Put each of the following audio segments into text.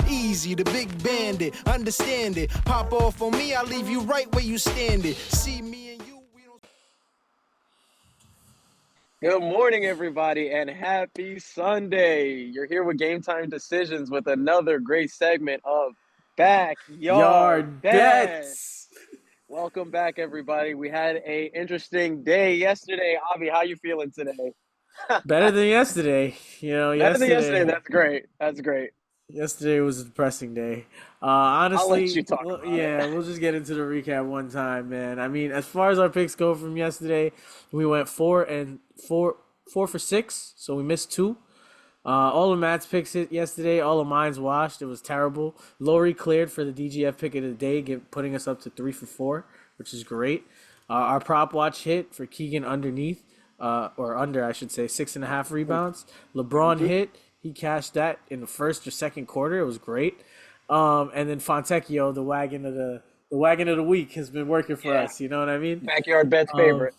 Easy, the big bandit, understand it. Pop off on me, I'll leave you right where you standing. See me and you, we don't. Good morning, everybody, and happy Sunday. You're here with Game Time Decisions with another great segment of Backyard Yard Bet. bets. Welcome back, everybody. We had a interesting day yesterday. Avi, how you feeling today? Better than yesterday. Better than yesterday. That's great. That's great. Yesterday was a depressing day. I'll let you Honestly, talk well, about it. yeah, we'll just get into the recap one time, man. I mean, as far as our picks go from yesterday, we went 4 for 6, so we missed two. All of Matt's picks hit yesterday. All of mine's washed. It was terrible. Lori cleared for the DGF pick of the day, putting us up to 3 for 4, which is great. Our prop watch hit for Keegan underneath, or under, I should say, 6.5 rebounds. LeBron hit. He cashed that in the first or second quarter. It was great. And then Fontecchio, the wagon of the week, has been working for Yeah. us. You know what I mean? Backyard Bet's Um, favorite.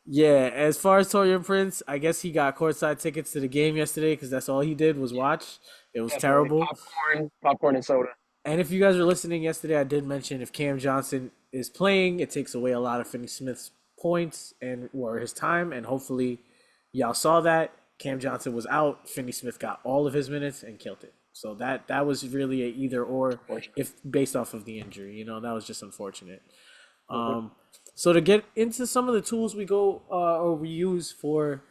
Yeah, as far as Torian Prince, I guess he got courtside tickets to the game yesterday because that's all he did was watch. It was Definitely. terrible. Popcorn and soda. And if you guys were listening yesterday, I did mention if Cam Johnson is playing, it takes away a lot of Finney Smith's points or his time, and hopefully y'all saw that. Cam Johnson was out. Finney Smith got all of his minutes and killed it. So that was really a either or if based off of the injury. That was just unfortunate. So to get into some of the tools we use for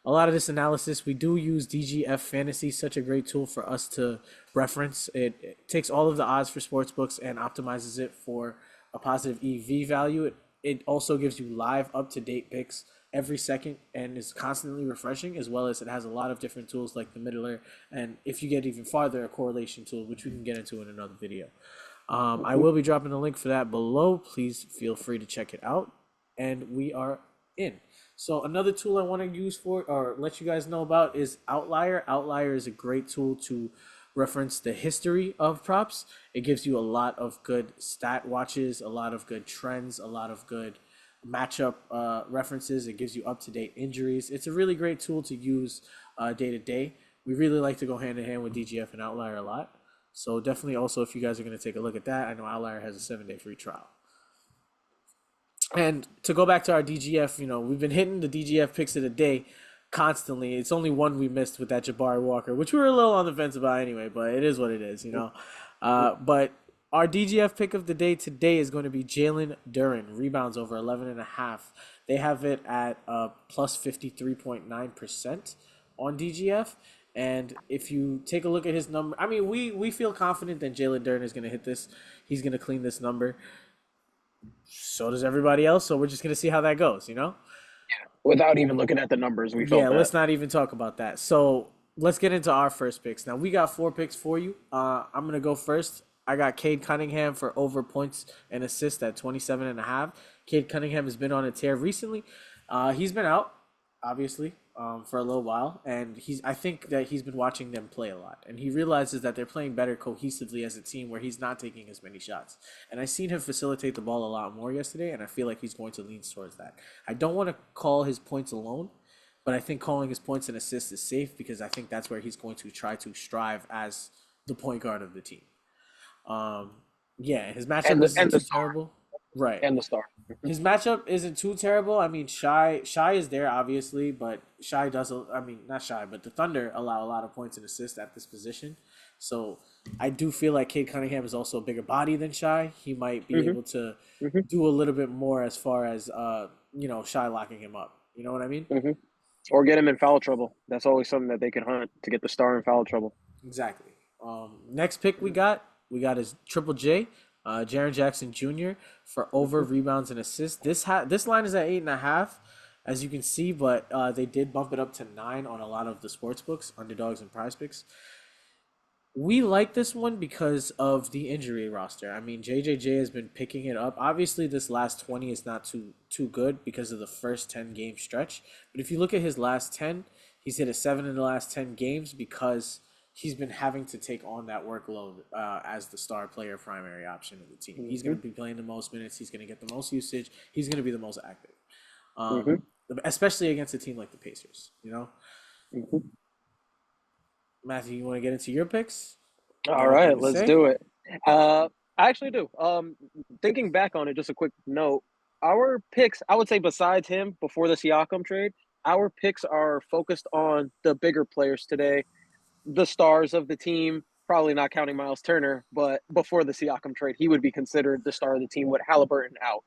a lot of this analysis, we do use DGF Fantasy, such a great tool for us to reference. It takes all of the odds for sportsbooks and optimizes it for a positive EV value. It also gives you live up-to-date picks every second and is constantly refreshing, as well as it has a lot of different tools like the middler, and if you get even farther, a correlation tool, which we can get into in another video. I will be dropping the link for that below. Please feel free to check it out. And we are in. So another tool I want to use or let you guys know about is Outlier. Outlier is a great tool to reference the history of props. It gives you a lot of good stat watches, a lot of good trends, a lot of good matchup references. It gives you up-to-date injuries. It's a really great tool to use day to day. We really like to go hand in hand with DGF and Outlier a lot. So definitely also, if you guys are going to take a look at that, I know Outlier has a 7-day free trial. And to go back to our DGF, we've been hitting the DGF picks of the day constantly. It's only one we missed with that Jabari Walker, which we were a little on the fence about anyway, but it is what it is, But our DGF pick of the day today is going to be Jalen Duren, rebounds over 11.5. They have it at plus 53.9% on DGF. And if you take a look at his number, I mean, we feel confident that Jalen Duren is going to hit this. He's going to clean this number. So does everybody else. So we're just going to see how that goes, Yeah. Without even looking at the numbers, we felt that. Let's not even talk about that. So let's get into our first picks. Now, we got 4 picks for you. I'm going to go first. I got Cade Cunningham for over points and assists at 27.5. Cade Cunningham has been on a tear recently. He's been out, obviously, for a little while, and I think that he's been watching them play a lot, and he realizes that they're playing better cohesively as a team where he's not taking as many shots. And I seen him facilitate the ball a lot more yesterday, and I feel like he's going to lean towards that. I don't want to call his points alone, but I think calling his points and assists is safe because I think that's where he's going to try to strive as the point guard of the team. His matchup isn't too terrible. Right. And the star. His matchup isn't too terrible. I mean, Shy is there, obviously, but not Shy, but the Thunder allow a lot of points and assists at this position. So I do feel like Cade Cunningham is also a bigger body than Shy. He might be able to do a little bit more as far as, Shy locking him up. You know what I mean? Or get him in foul trouble. That's always something that they can hunt, to get the star in foul trouble. Exactly. Next pick we got is Triple J. Jaren Jackson Jr. for over rebounds and assists. This line is at 8.5, as you can see, but they did bump it up to 9 on a lot of the sports books, Underdogs and PrizePicks. We like this one because of the injury roster. I mean, JJJ has been picking it up. Obviously, this last 20 is not too good because of the first 10 game stretch. But if you look at his last 10, he's hit a 7 in the last 10 games because he's been having to take on that workload as the star player, primary option of the team. He's going to be playing the most minutes. He's going to get the most usage. He's going to be the most active, especially against a team like the Pacers, Matthew, you want to get into your picks? Got All anything right, to let's say? do it. I actually do. Thinking back on it, just a quick note. Our picks, I would say, besides him, before the Siakam trade, our picks are focused on the bigger players today, the stars of the team. Probably not counting Miles Turner, but before the Siakam trade, he would be considered the star of the team with Halliburton out.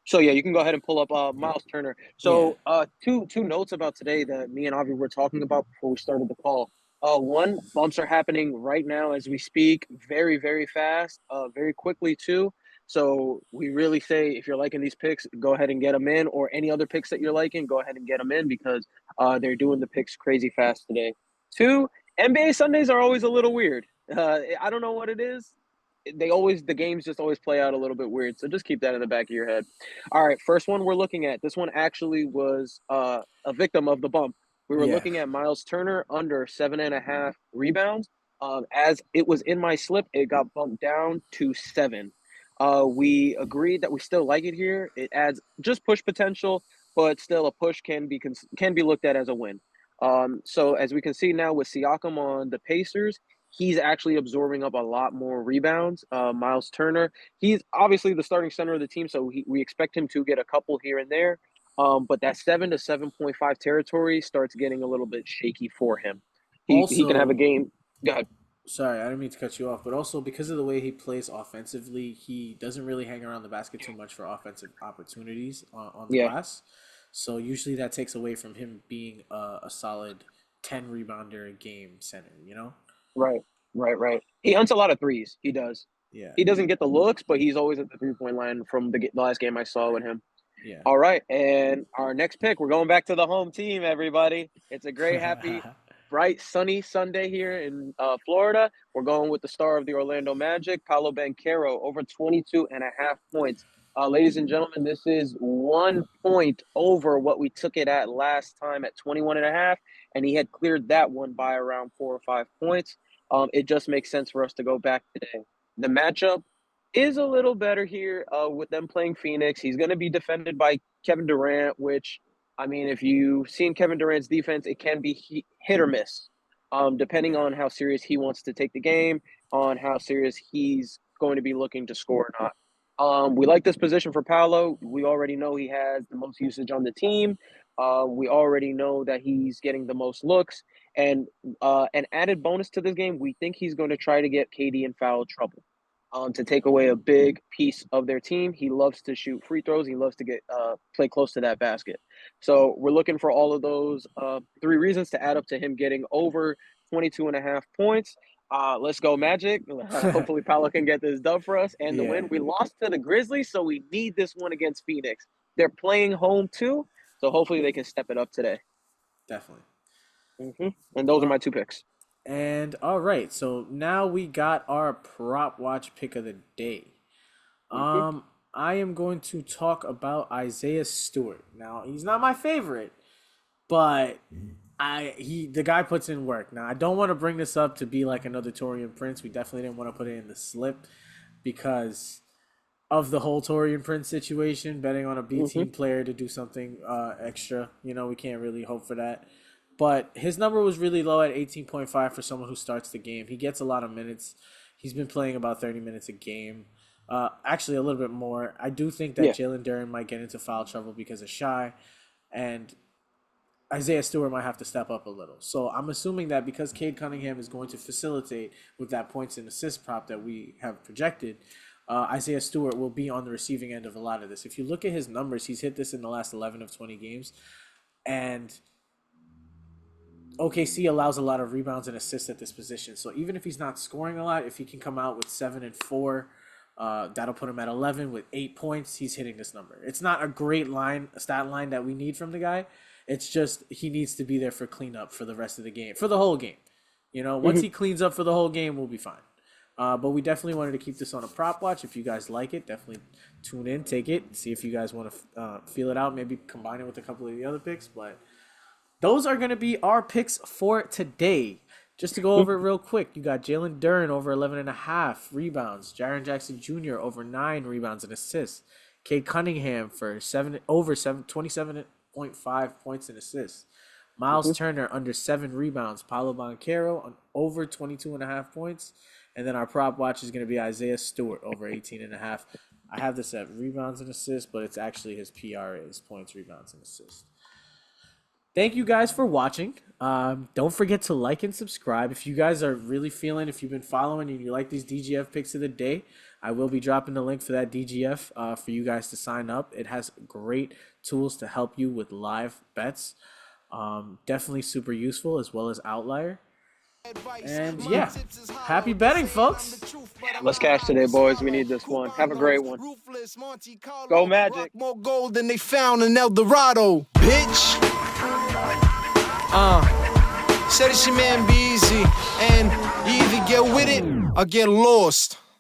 So yeah, you can go ahead and pull up Miles Turner. Yeah. So two notes about today that me and Avi were talking about before we started the call. One, bumps are happening right now as we speak, very, very fast, very quickly too. So we really say if you're liking these picks, go ahead and get them in, or any other picks that you're liking, go ahead and get them in because they're doing the picks crazy fast today. Two, NBA Sundays are always a little weird. I don't know what it is. The games just always play out a little bit weird. So just keep that in the back of your head. All right, first one we're looking at. This one actually was a victim of the bump. We were Yeah. looking at Miles Turner under 7.5 rebounds. As it was in my slip, it got bumped down to 7. We agreed that we still like it here. It adds just push potential, but still a push can be looked at as a win. So as we can see now with Siakam on the Pacers, he's actually absorbing up a lot more rebounds. Miles Turner, he's obviously the starting center of the team, so we expect him to get a couple here and there. But that 7 to 7.5 territory starts getting a little bit shaky for him. He can have a Also, game. Go ahead. sorry, I didn't mean to cut you off, but also because of the way he plays offensively, he doesn't really hang around the basket too much for offensive opportunities on the Yeah, glass. So usually that takes away from him being a solid 10 rebounder a game center, you know? right, right. He hunts a lot of threes. He does. Yeah. He doesn't get the looks, but he's always at the 3 point line from the last game I saw with him. Yeah. All right, and our next pick, we're going back to the home team, everybody. It's a great, happy, bright, sunny Sunday here in Florida. We're going with the star of the Orlando Magic, Paolo Banchero, over 22.5 points. Ladies and gentlemen, this is 1 point over what we took it at last time at 21.5, and he had cleared that one by around 4 or 5 points. It just makes sense for us to go back today. The matchup is a little better here with them playing Phoenix. He's going to be defended by Kevin Durant, which, I mean, if you've seen Kevin Durant's defense, it can be hit or miss, depending Yeah. on how serious he wants to take the game, on how serious he's going to be looking to score or not. We like this position for Paolo. We already know he has the most usage on the team. We already know that he's getting the most looks. And an added bonus to this game, we think he's going to try to get KD in foul trouble to take away a big piece of their team. He loves to shoot free throws. He loves to get play close to that basket. So we're looking for all of those three reasons to add up to him getting over 22.5 points. Let's go Magic. Hopefully Paolo can get this dub for us and the Yeah, win. We lost to the Grizzlies, so we need this one against Phoenix. They're playing home too, so hopefully they can step it up today. definitely. And those are Uh, my two picks. and all right, so now we got our prop watch pick of the day. hmm Um, I am going to talk about Isaiah Stewart. Now, he's not my favorite, but the guy puts in work. Now, I don't want to bring this up to be like another Torian Prince. We definitely didn't want to put it in the slip because of the whole Torian Prince situation, betting on a B hmm team player to do something extra. You know, we can't really hope for that. But his number was really low at 18.5 for someone who starts the game. He gets a lot of minutes. He's been playing about 30 minutes a game. Actually, a little bit more. I do think that Yeah. Jalen Duren might get into foul trouble because of Shy, and Isaiah Stewart might have to step up a little. So I'm assuming that because Cade Cunningham is going to facilitate with that points and assist prop that we have projected, Isaiah Stewart will be on the receiving end of a lot of this. If you look at his numbers, he's hit this in the last 11 of 20 games, and OKC allows a lot of rebounds and assists at this position. So even if he's not scoring a lot, if he can come out with 7 and 4, that'll put him at 11 with 8 points. He's hitting this number. It's not a great stat line that we need from the guy. It's just he needs to be there for cleanup for the rest of the game, for the whole game. You know, once he cleans up for the whole game, we'll be fine. But we definitely wanted to keep this on a prop watch. If you guys like it, definitely tune in, take it, see if you guys want to feel it out. Maybe combine it with a couple of the other picks. But those are going to be our picks for today. Just to go over it real quick, you got Jalen Duren over 11.5 rebounds, Jaren Jackson Jr. over 9 rebounds and assists, Cade Cunningham for 27.5 points and assists, Miles Turner under 7 rebounds. Paolo Banchero on over 22.5 points. And then our prop watch is going to be Isaiah Stewart over 18.5. I have this at rebounds and assists, but it's actually his PRA, his points, rebounds, and assists. Thank you guys for watching. Don't forget to like and subscribe. If you guys are really feeling, if you've been following and you like these DGF picks of the day, I will be dropping the link for that DGF for you guys to sign up. It has great tools to help you with live bets. Definitely super useful, as well as Outlier. And yeah, happy betting, folks. Let's cash today, boys. We need this one. Have a great one. Go Magic. More gold than they found in El Dorado, bitch. Said it should man be easy, and you either get with it or get lost.